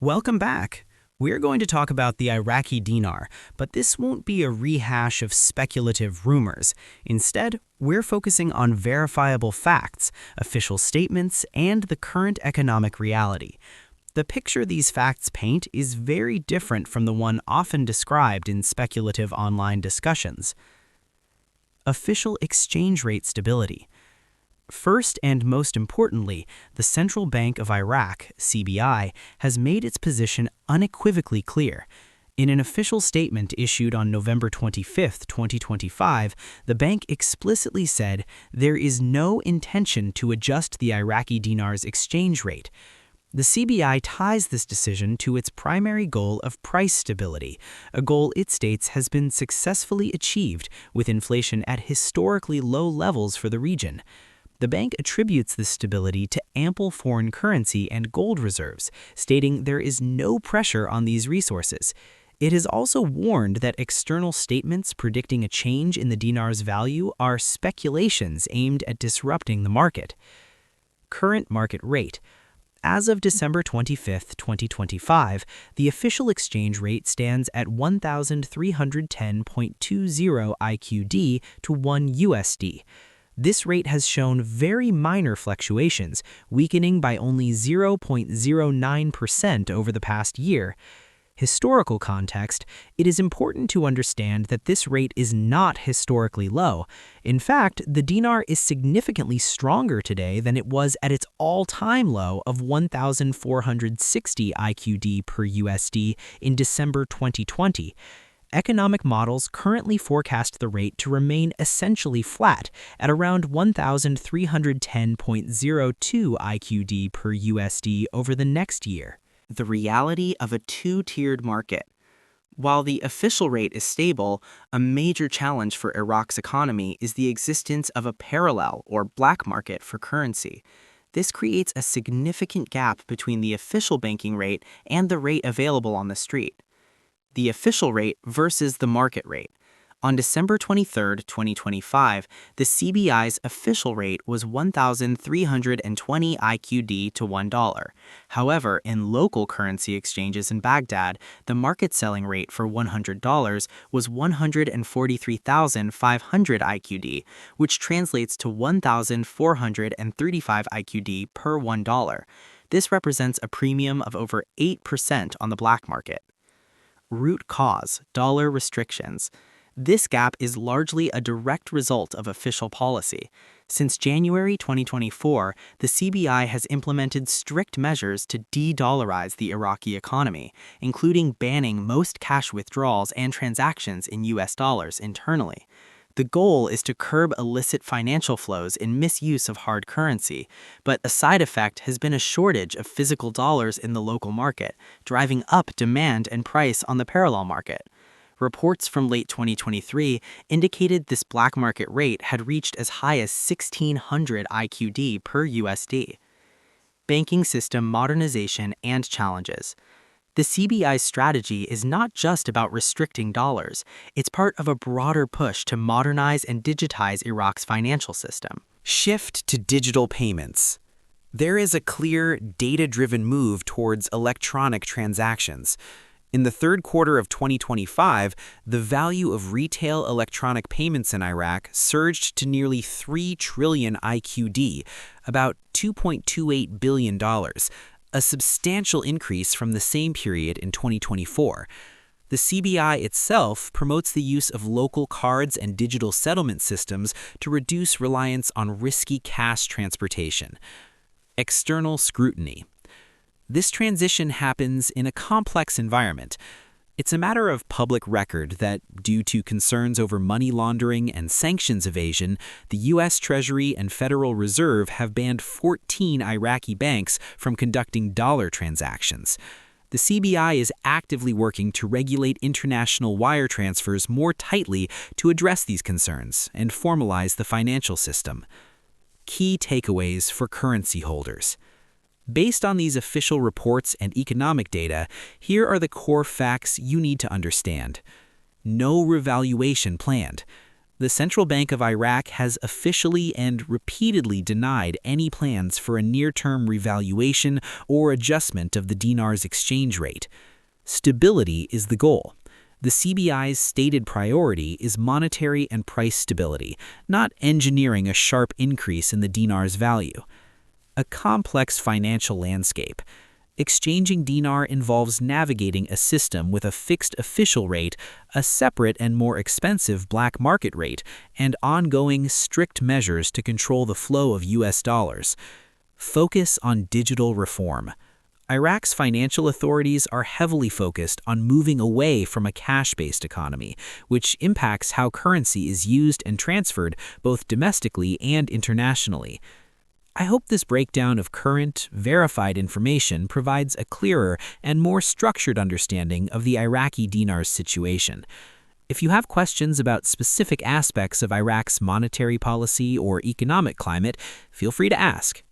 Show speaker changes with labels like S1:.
S1: Welcome back. We're going to talk about the Iraqi dinar, but this won't be a rehash of speculative rumors. Instead, we're focusing on verifiable facts, official statements, and the current economic reality. The picture these facts paint is very different from the one often described in speculative online discussions. Official exchange rate stability. First and most importantly, the Central Bank of Iraq, CBI, has made its position unequivocally clear. In an official statement issued on November 25, 2025, the bank explicitly said there is no intention to adjust the Iraqi dinar's exchange rate. The CBI ties this decision to its primary goal of price stability, a goal it states has been successfully achieved with inflation at historically low levels for the region. The bank attributes this stability to ample foreign currency and gold reserves, stating there is no pressure on these resources. It has also warned that external statements predicting a change in the dinar's value are speculations aimed at disrupting the market. Current market rate. As of December 25, 2025, the official exchange rate stands at 1,310.20 IQD to 1 USD. This rate has shown very minor fluctuations, weakening by only 0.09% over the past year. Historical context, it is important to understand that this rate is not historically low. In fact, the dinar is significantly stronger today than it was at its all-time low of 1,460 IQD per USD in December 2020. Economic models currently forecast the rate to remain essentially flat at around 1,310.02 IQD per USD over the next year. The reality of a two-tiered market. While the official rate is stable, a major challenge for Iraq's economy is the existence of a parallel or black market for currency. This creates a significant gap between the official banking rate and the rate available on the street. The official rate versus the market rate. On December 23, 2025, the CBI's official rate was 1,320 IQD to $1. However, in local currency exchanges in Baghdad, the market selling rate for $100 was 143,500 IQD, which translates to 1,435 IQD per $1. This represents a premium of over 8% on the black market. Root cause, dollar restrictions. This gap is largely a direct result of official policy. Since January 2024, the CBI has implemented strict measures to de-dollarize the Iraqi economy, including banning most cash withdrawals and transactions in US dollars internally. The goal is to curb illicit financial flows and misuse of hard currency, but a side effect has been a shortage of physical dollars in the local market, driving up demand and price on the parallel market. Reports from late 2023 indicated this black market rate had reached as high as 1,600 IQD per USD. Banking system modernization and challenges. The CBI's strategy is not just about restricting dollars, it's part of a broader push to modernize and digitize Iraq's financial system.
S2: Shift to digital payments. There is a clear, data-driven move towards electronic transactions. In the third quarter of 2025, the value of retail electronic payments in Iraq surged to nearly 3 trillion IQD, about $2.28 billion. A substantial increase from the same period in 2024. The CBI itself promotes the use of local cards and digital settlement systems to reduce reliance on risky cash transportation. External scrutiny. This transition happens in a complex environment. It's a matter of public record that, due to concerns over money laundering and sanctions evasion, the U.S. Treasury and Federal Reserve have banned 14 Iraqi banks from conducting dollar transactions. The CBI is actively working to regulate international wire transfers more tightly to address these concerns and formalize the financial system. Key takeaways for currency holders. Based on these official reports and economic data, here are the core facts you need to understand. No revaluation planned. The Central Bank of Iraq has officially and repeatedly denied any plans for a near-term revaluation or adjustment of the dinar's exchange rate. Stability is the goal. The CBI's stated priority is monetary and price stability, not engineering a sharp increase in the dinar's value. A complex financial landscape. Exchanging dinar involves navigating a system with a fixed official rate, a separate and more expensive black market rate, and ongoing strict measures to control the flow of US dollars. Focus on digital reform. Iraq's financial authorities are heavily focused on moving away from a cash-based economy, which impacts how currency is used and transferred both domestically and internationally. I hope this breakdown of current, verified information provides a clearer and more structured understanding of the Iraqi dinar's situation. If you have questions about specific aspects of Iraq's monetary policy or economic climate, feel free to ask.